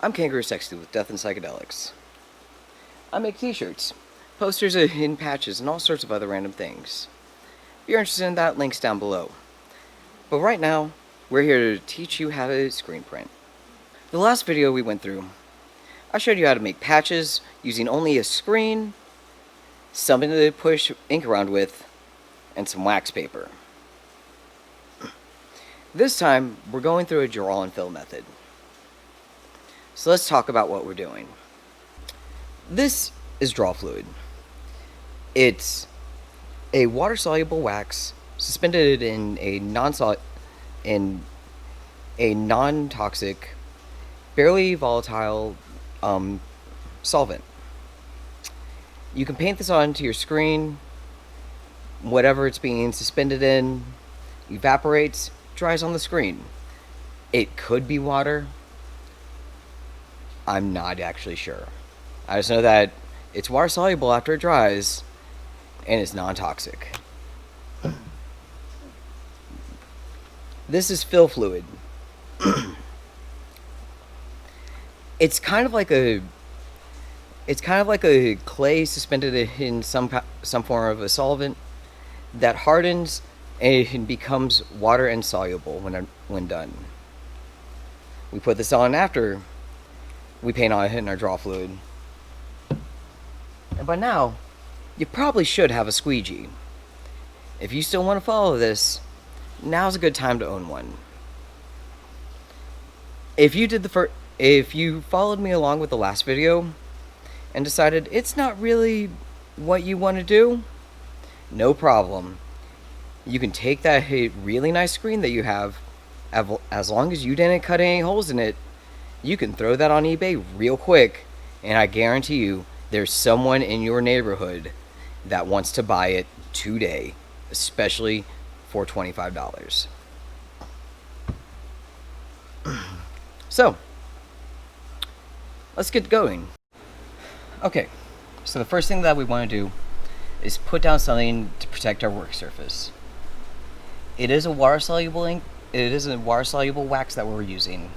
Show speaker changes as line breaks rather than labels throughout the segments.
I'm Kangaroo Sexy with Death and Psychedelics. I make t-shirts, posters in patches, and all sorts of other random things. If you're interested in that, link's down below. But right now, we're here to teach you how to screen print. The last video we went through, I showed you how to make patches using only a screen, something to push ink around with, and some wax paper. This time, we're going through a draw and fill method. So let's talk about what we're doing. This is draw fluid. It's a water-soluble wax suspended in a non-toxic, barely volatile solvent. You can paint this onto your screen. Whatever it's being suspended in evaporates, dries on the screen. It could be water. I'm not actually sure. I just know that it's water soluble after it dries, and it's non-toxic. This is fill fluid. It's kind of like a clay suspended in some form of a solvent that hardens and becomes water insoluble when done. We put this on after we paint on it in our draw fluid. And by now, you probably should have a squeegee. If you still want to follow this, now's a good time to own one. If you followed me along with the last video and decided it's not really what you want to do, no problem. You can take that really nice screen that you have, as long as you didn't cut any holes in it, you can throw that on eBay real quick, and I guarantee you there's someone in your neighborhood that wants to buy it today, especially for $25. So, let's get going. Okay, so the first thing that we want to do is put down something to protect our work surface. It is a water-soluble ink. It is a water-soluble wax that we're using,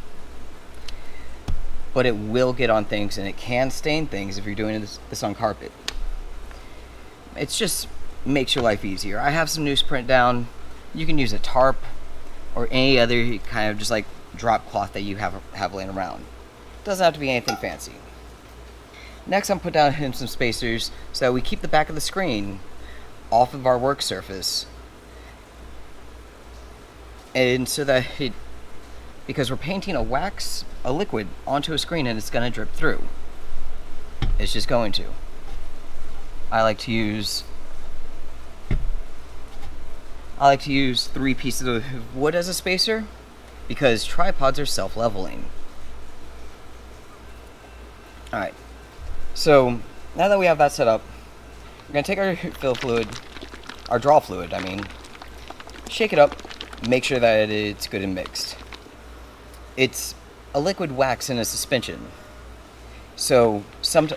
but it will get on things, and it can stain things if you're doing this on carpet. It just makes your life easier. I have some newsprint down. You can use a tarp or any other kind of just like drop cloth that you have laying around. Doesn't have to be anything fancy. Next, I'm putting down some spacers so that we keep the back of the screen off of our work surface, and so that because we're painting a liquid onto a screen, and it's going to drip through. It's just going to. I like to use 3 pieces of wood as a spacer because tripods are self-leveling. Alright, so now that we have that set up, we're going to take our fill fluid, our draw fluid, shake it up, make sure that it's good and mixed. It's a liquid wax in a suspension, so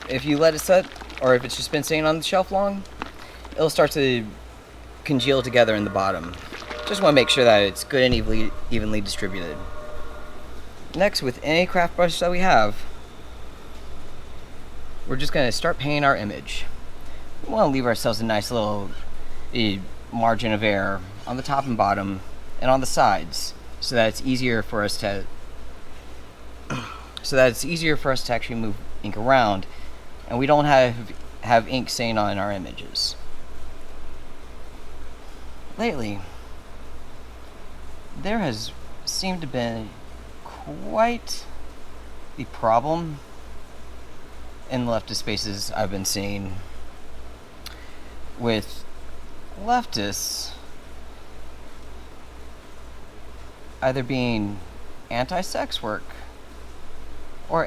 if you let it set, or if it's just been staying on the shelf long, it'll start to congeal together in the bottom. Just want to make sure that it's good and evenly distributed. Next, with any craft brush that we have, we're just going to start painting our image. We want to leave ourselves a nice little margin of error on the top and bottom and on the sides, so that it's easier for us to actually move ink around, and we don't have ink staying on our images. Lately, there has seemed to be quite the problem in leftist spaces I've been seeing, with leftists either being anti-sex work or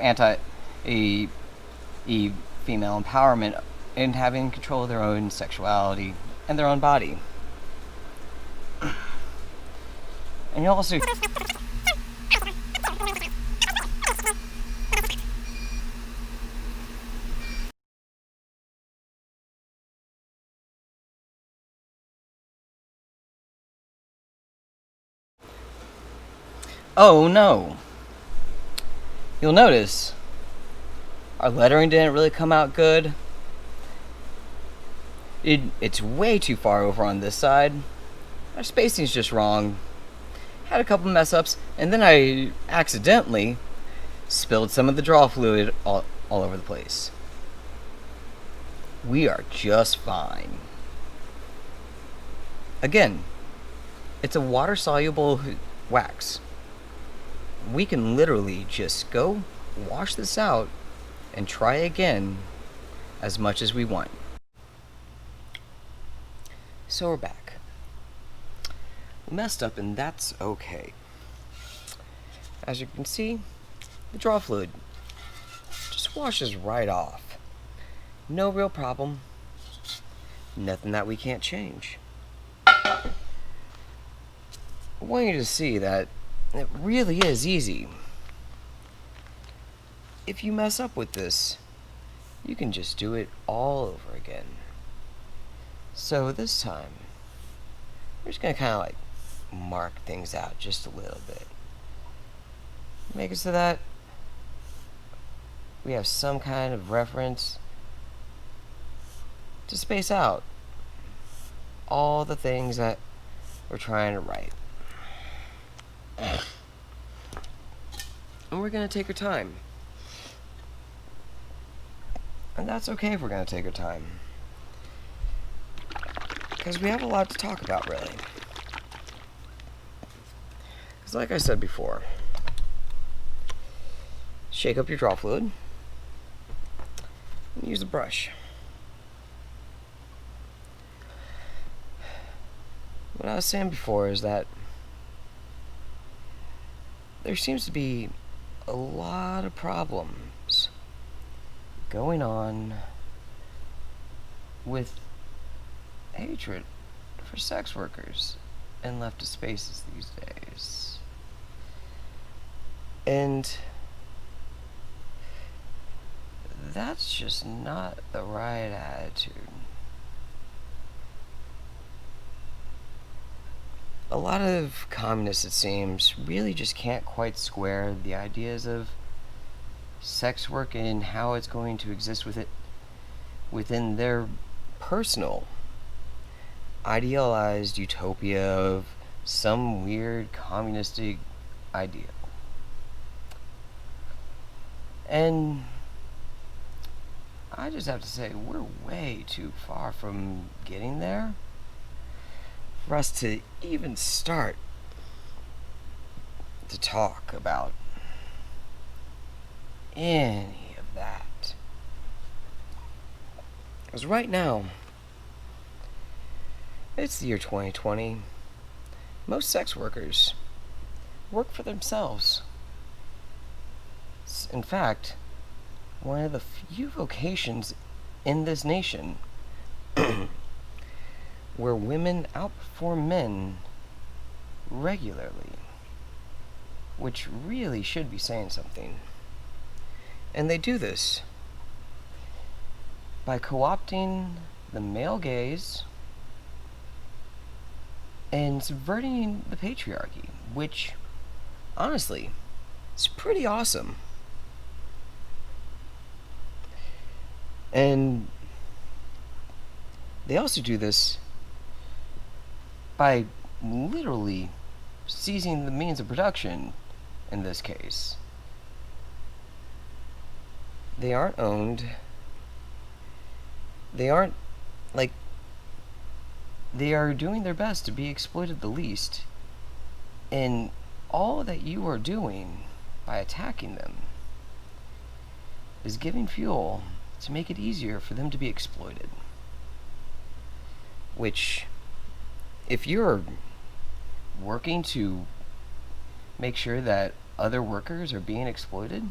female empowerment and having control of their own sexuality and their own body. And you also oh no. You'll notice our lettering didn't really come out good. It's way too far over on this side. Our spacing's just wrong. Had a couple mess ups, and then I accidentally spilled some of the draw fluid all over the place. We are just fine. Again, it's a water-soluble wax. We can literally just go wash this out and try again as much as we want. So we're back. We messed up, and that's okay. As you can see, the draw fluid just washes right off. No real problem. Nothing that we can't change. I want you to see that it really is easy. If you mess up with this, you can just do it all over again. So this time, we're just going to kind of like mark things out just a little bit. Make it so that we have some kind of reference to space out all the things that we're trying to write. And we're going to take our time. And that's okay if we're going to take our time. Because we have a lot to talk about, really. Because like I said before, shake up your draw fluid and use a brush. What I was saying before is that there seems to be a lot of problems going on with hatred for sex workers in leftist spaces these days. And that's just not the right attitude. A lot of communists, it seems, really just can't quite square the ideas of sex work and how it's going to exist within their personal idealized utopia of some weird communistic ideal. And I just have to say, we're way too far from getting there for us to even start to talk about any of that. Because right now, it's the year 2020. Most sex workers work for themselves. In fact, one of the few vocations in this nation where women outperform men regularly, which really should be saying something. And they do this by co-opting the male gaze and subverting the patriarchy, which, honestly, is pretty awesome. And they also do this by literally seizing the means of production in this case. They aren't owned. They aren't, like, they are doing their best to be exploited the least. And all that you are doing by attacking them is giving fuel to make it easier for them to be exploited. Which, if you're working to make sure that other workers are being exploited,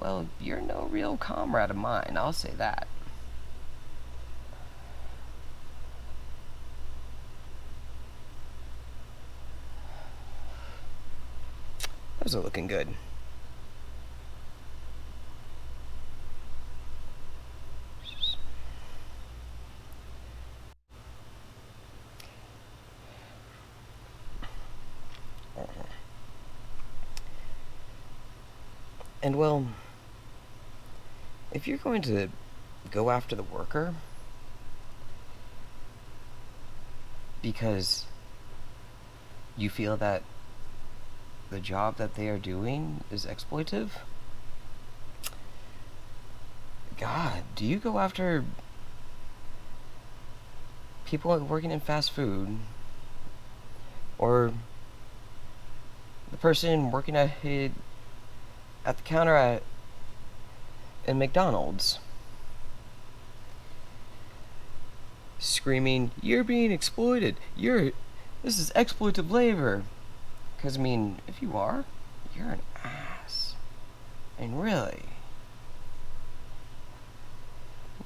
well, you're no real comrade of mine, I'll say that. Those are looking good. And well, if you're going to go after the worker because you feel that the job that they are doing is exploitive, God, do you go after people working in fast food or the person working at the counter in McDonald's screaming, "You're being exploited. This is exploitative labor." Because, I mean, if you are, you're an ass. And really,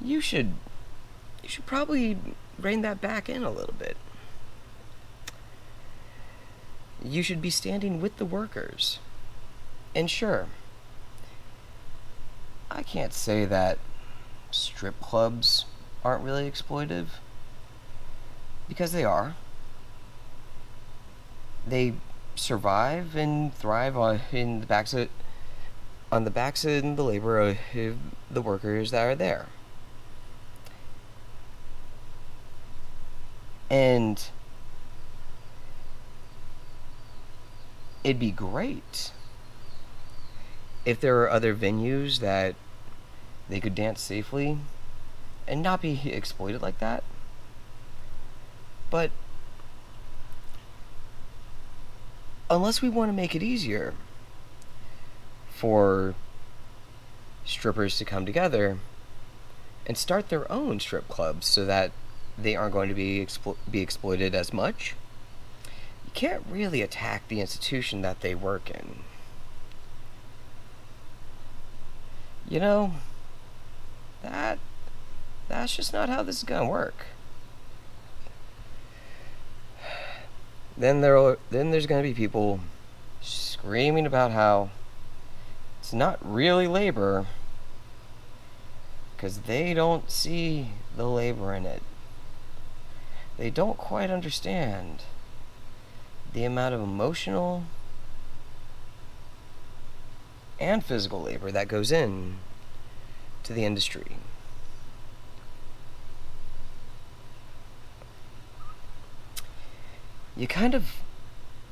you should probably rein that back in a little bit. You should be standing with the workers. And sure, I can't say that strip clubs aren't really exploitive, because they are. They survive and thrive on the backs of the labor of the workers that are there. And it'd be great if there were other venues that they could dance safely and not be exploited like that. But unless we want to make it easier for strippers to come together and start their own strip clubs so that they aren't going to be exploited as much, you can't really attack the institution that they work in. You know, that's just not how this is gonna work. Then there's gonna be people screaming about how it's not really labor because they don't see the labor in it. They don't quite understand the amount of emotional and physical labor that goes in to the industry. You kind of,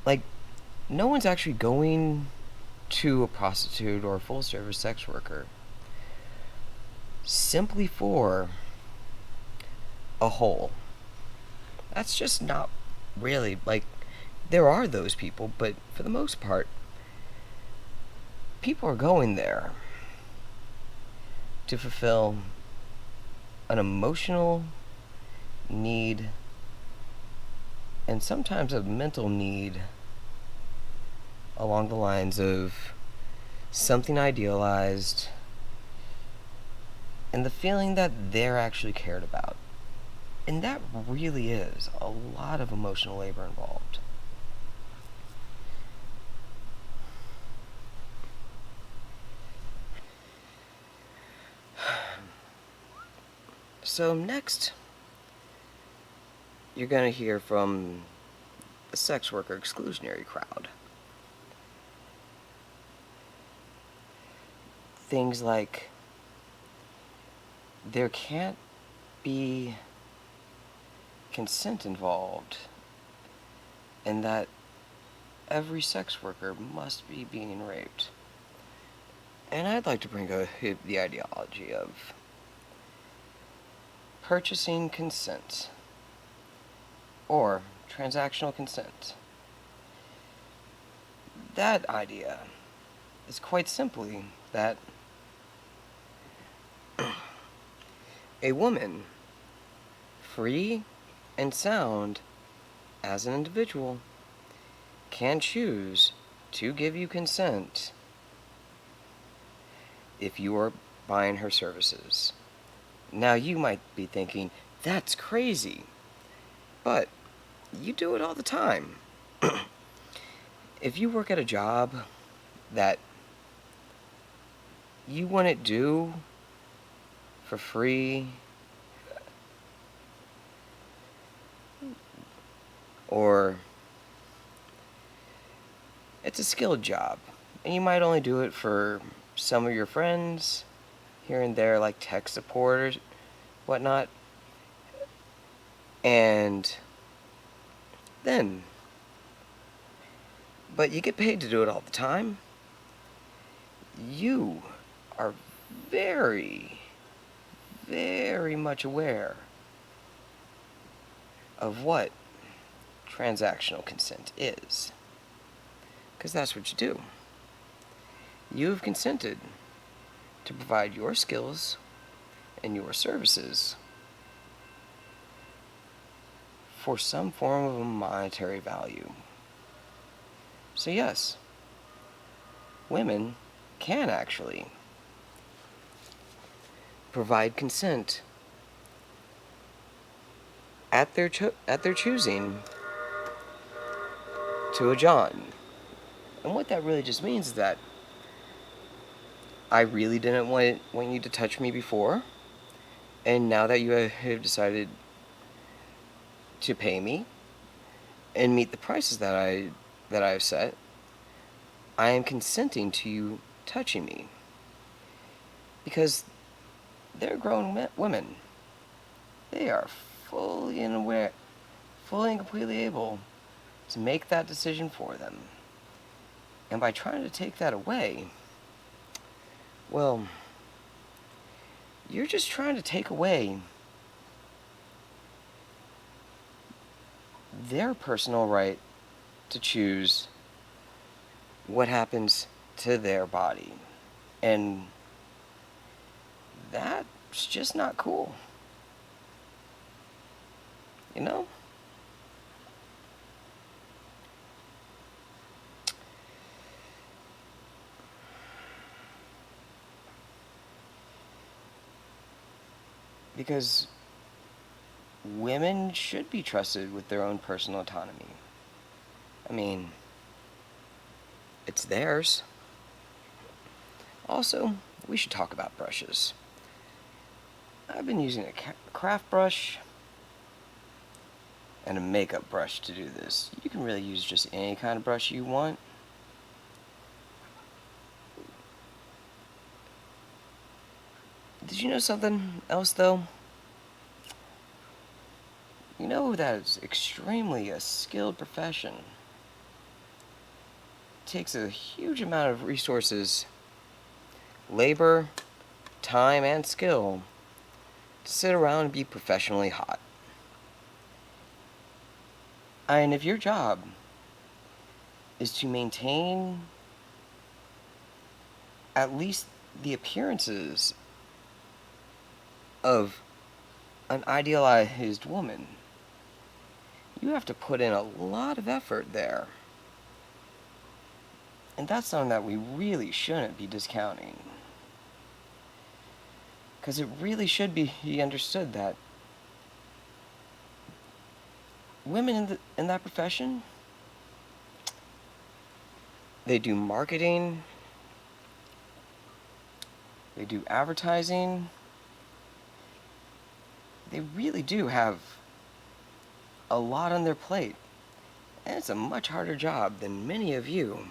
like, no one's actually going to a prostitute or a full service sex worker simply for a hole. That's just not really, like, there are those people, but for the most part, people are going there to fulfill an emotional need and sometimes a mental need along the lines of something idealized and the feeling that they're actually cared about. And that really is a lot of emotional labor involved. So next, you're going to hear from the sex worker exclusionary crowd. Things like, there can't be consent involved, and that every sex worker must be being raped. And I'd like to bring up the ideology of purchasing consent, or transactional consent. That idea is quite simply that a woman, free and sound as an individual, can choose to give you consent if you are buying her services. Now you might be thinking, that's crazy, but you do it all the time. If you work at a job that you wouldn't do for free, or it's a skilled job and you might only do it for some of your friends here and there, like tech support or whatnot. And then, but you get paid to do it all the time. You are very, very much aware of what transactional consent is. Because that's what you do. You have consented to provide your skills and your services for some form of a monetary value. So yes, women can actually provide consent at their choosing to a John. And what that really just means is that I really didn't want you to touch me before, and now that you have decided to pay me and meet the prices that I have set, I am consenting to you touching me. Because they're grown women. They are fully and aware, fully and completely able to make that decision for them. And by trying to take that away, well, you're just trying to take away their personal right to choose what happens to their body. And that's just not cool. You know? Because women should be trusted with their own personal autonomy. I mean, it's theirs. Also, we should talk about brushes. I've been using a craft brush and a makeup brush to do this. You can really use just any kind of brush you want. Did you know something else, though? You know that it's extremely a skilled profession. It takes a huge amount of resources, labor, time, and skill to sit around and be professionally hot. And if your job is to maintain at least the appearances of an idealized woman, you have to put in a lot of effort there. And that's something that we really shouldn't be discounting. Because it really should be understood that women in that profession, they do marketing, they do advertising, they really do have a lot on their plate. And it's a much harder job than many of you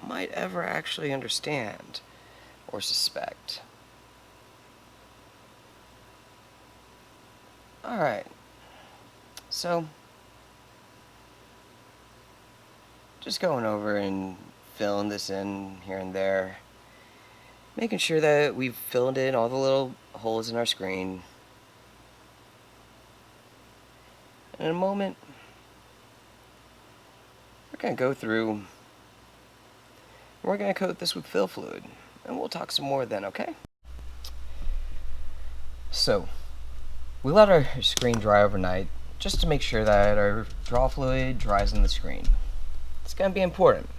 might ever actually understand or suspect. Alright, so just going over and filling this in here and there, making sure that we've filled in all the little holes in our screen. In a moment, we're going to go through and we're going to coat this with fill fluid, and we'll talk some more then, okay? So, we let our screen dry overnight just to make sure that our draw fluid dries in the screen. It's going to be important.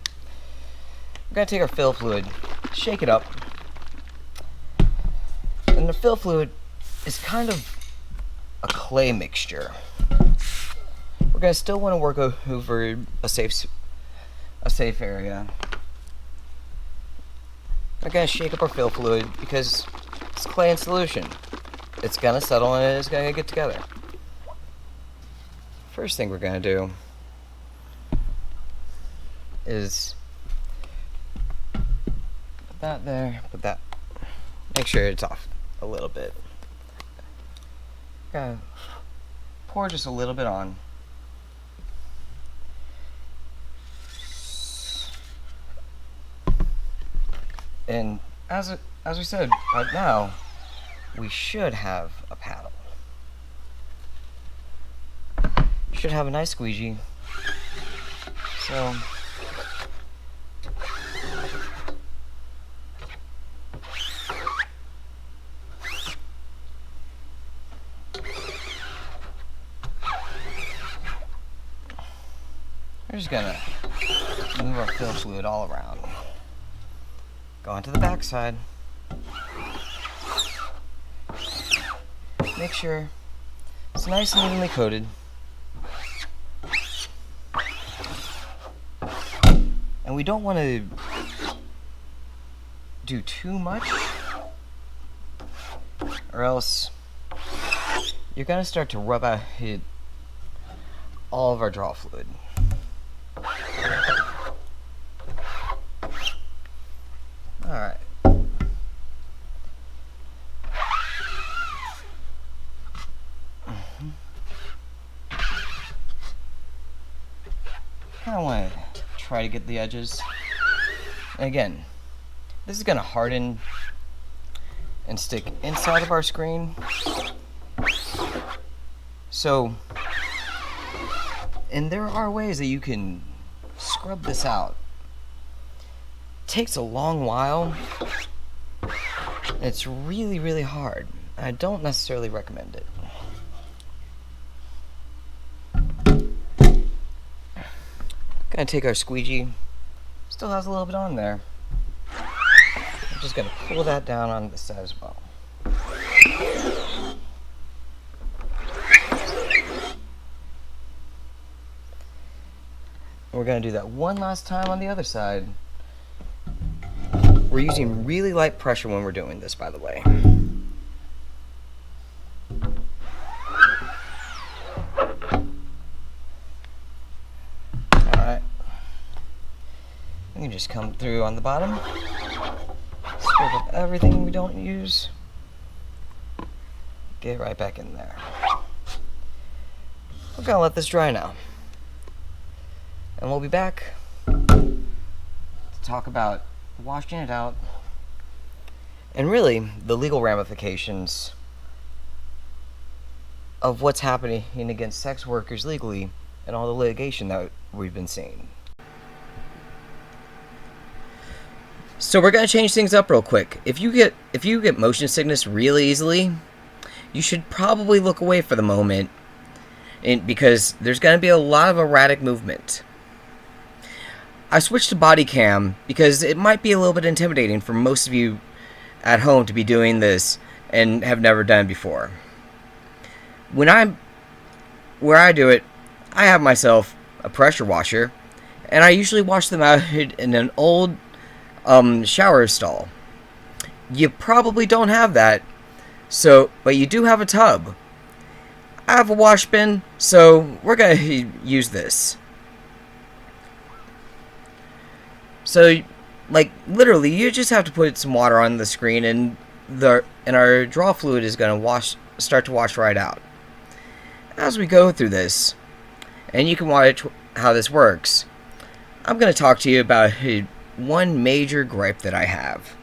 We're going to take our fill fluid, shake it up, and the fill fluid is kind of a clay mixture. We're going to still want to work over a safe area. We're going to shake up our fill fluid because it's clay in solution. It's going to settle and it's going to get together. First thing we're going to do is that there, put that. Make sure it's off a little bit. Gotta pour just a little bit on. And as we said, right now, we should have a paddle. Should have a nice squeegee. So we're just gonna move our fill fluid all around. Go onto the back side. Make sure it's nice and evenly coated. And we don't want to do too much, or else you're going to start to rub out all of our draw fluid. Alright. Kind of want to try to get the edges. And again, this is going to harden and stick inside of our screen. So, and there are ways that you can scrub this out. It takes a long while. It's really, really hard. I don't necessarily recommend it. Gonna take our squeegee. Still has a little bit on there. I'm just gonna pull that down on the side as well. We're gonna do that one last time on the other side. We're using really light pressure when we're doing this, by the way. Alright. We can just come through on the bottom. Scrape up everything we don't use. Get right back in there. We're gonna let this dry now. And we'll be back to talk about washing it out and really the legal ramifications of what's happening against sex workers legally and all the litigation that we've been seeing. So we're going to change things up real quick. If you get motion sickness really easily, you should probably look away for the moment, because there's going to be a lot of erratic movement. I switched to body cam because it might be a little bit intimidating for most of you at home to be doing this and have never done it before. Where I do it, I have myself a pressure washer, and I usually wash them out in an old shower stall. You probably don't have that, but you do have a tub. I have a wash bin, so we're gonna use this. So, like, literally, you just have to put some water on the screen, and our draw fluid is gonna start to wash right out. As we go through this, and you can watch how this works, I'm gonna talk to you about one major gripe that I have,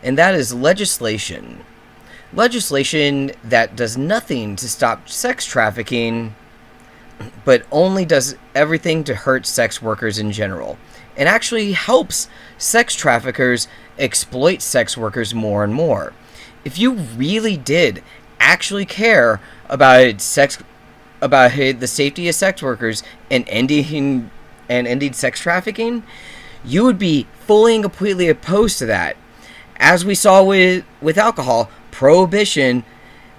and that is legislation. Legislation that does nothing to stop sex trafficking, but only does everything to hurt sex workers in general, and actually helps sex traffickers exploit sex workers more and more. If you really did actually care about the safety of sex workers and ending sex trafficking, you would be fully and completely opposed to that. As we saw with alcohol, prohibition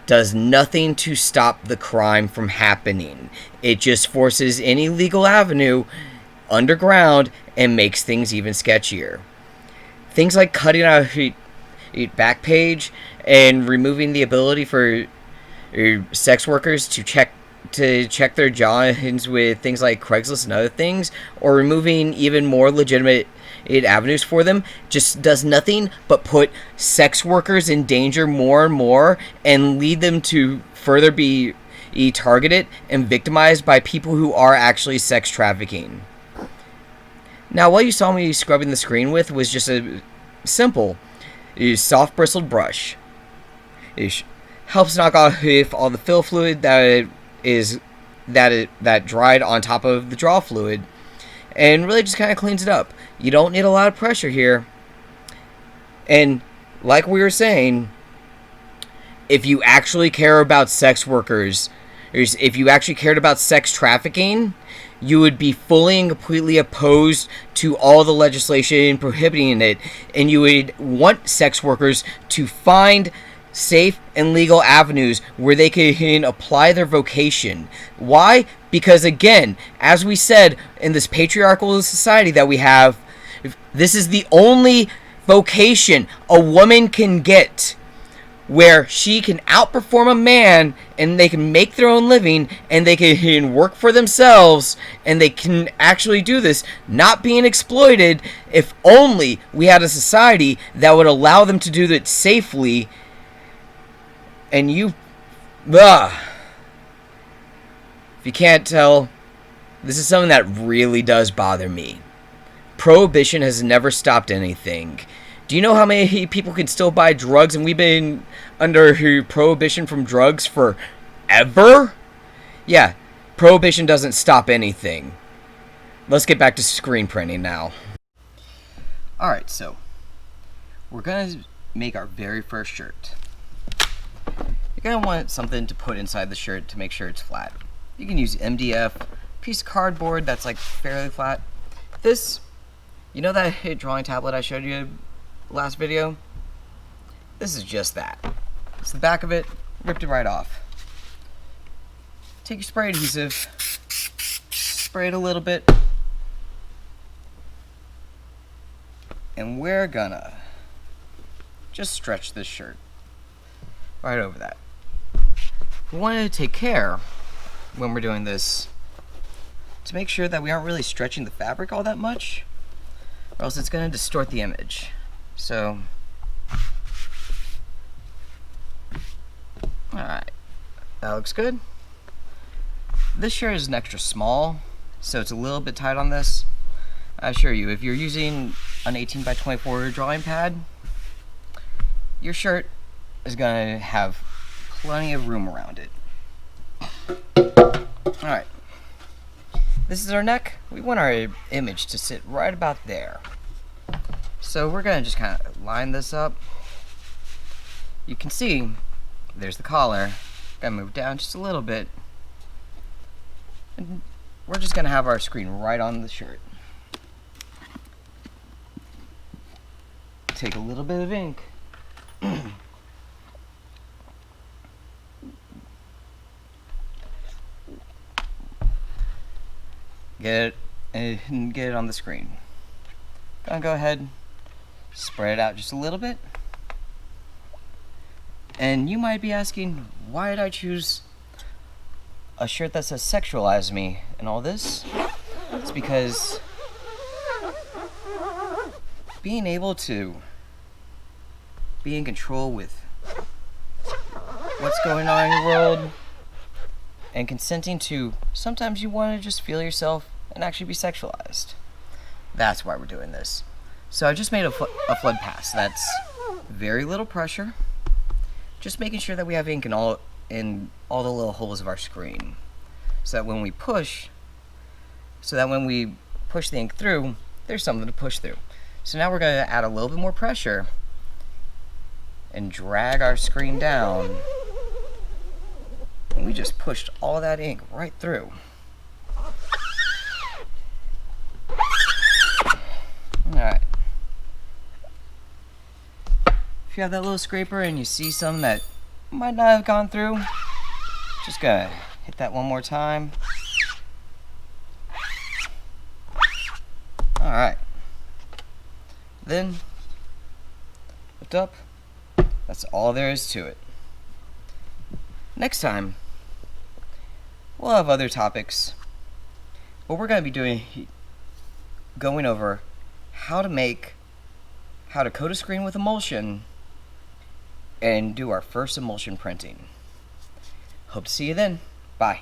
does nothing to stop the crime from happening. It just forces any legal avenue underground and makes things even sketchier. Things like cutting out a back page and removing the ability for sex workers to check their johns with things like Craigslist and other things, or removing even more legitimate avenues for them just does nothing but put sex workers in danger more and more and lead them to further be targeted and victimized by people who are actually sex trafficking. Now, what you saw me scrubbing the screen with was just a simple, soft bristled brush. It helps knock off all the fill fluid that dried on top of the draw fluid, and really just kind of cleans it up. You don't need a lot of pressure here. And like we were saying, if you actually care about sex workers, if you actually cared about sex trafficking, you would be fully and completely opposed to all the legislation prohibiting it, and you would want sex workers to find safe and legal avenues where they can apply their vocation. Why? Because again, as we said, in this patriarchal society that we have, this is the only vocation a woman can get where she can outperform a man and they can make their own living and they can work for themselves and they can actually do this not being exploited. If only we had a society that would allow them to do that safely. And if you can't tell, this is something that really does bother me. Prohibition has never stopped anything. Do you know how many people can still buy drugs, and we've been under prohibition from drugs forever? Yeah, prohibition doesn't stop anything. Let's get back to screen printing now. Alright, so we're going to make our very first shirt. You're going to want something to put inside the shirt to make sure it's flat. You can use MDF, piece of cardboard that's like fairly flat. This, you know that drawing tablet I showed you last video? This is just that. It's the back of it, ripped it right off. Take your spray adhesive, spray it a little bit, and we're gonna just stretch this shirt right over that. We want to take care when we're doing this to make sure that we aren't really stretching the fabric all that much, or else it's going to distort the image. So, alright, that looks good. This shirt is an extra small, so it's a little bit tight on this. I assure you, if you're using an 18x24 drawing pad, your shirt is going to have plenty of room around it. Alright, this is our neck. We want our image to sit right about there. So we're going to just kind of line this up. You can see there's the collar. Gotta move down just a little bit. And we're just going to have our screen right on the shirt. Take a little bit of ink. Get it on the screen. Gonna go ahead, spread it out just a little bit. And you might be asking, why did I choose a shirt that says sexualize me and all this? It's because being able to be in control with what's going on in your world and consenting to sometimes you want to just feel yourself and actually be sexualized. That's why we're doing this. So I just made a flood pass. That's very little pressure. Just making sure that we have ink in all the little holes of our screen. So that when we push the ink through, there's something to push through. So now we're going to add a little bit more pressure and drag our screen down. And we just pushed all that ink right through. Alright. If you have that little scraper and you see some that might not have gone through, just gonna hit that one more time. Alright. Then, lift up. That's all there is to it. Next time, we'll have other topics, but we're going to be going over how to coat a screen with emulsion and do our first emulsion printing. Hope to see you then. Bye.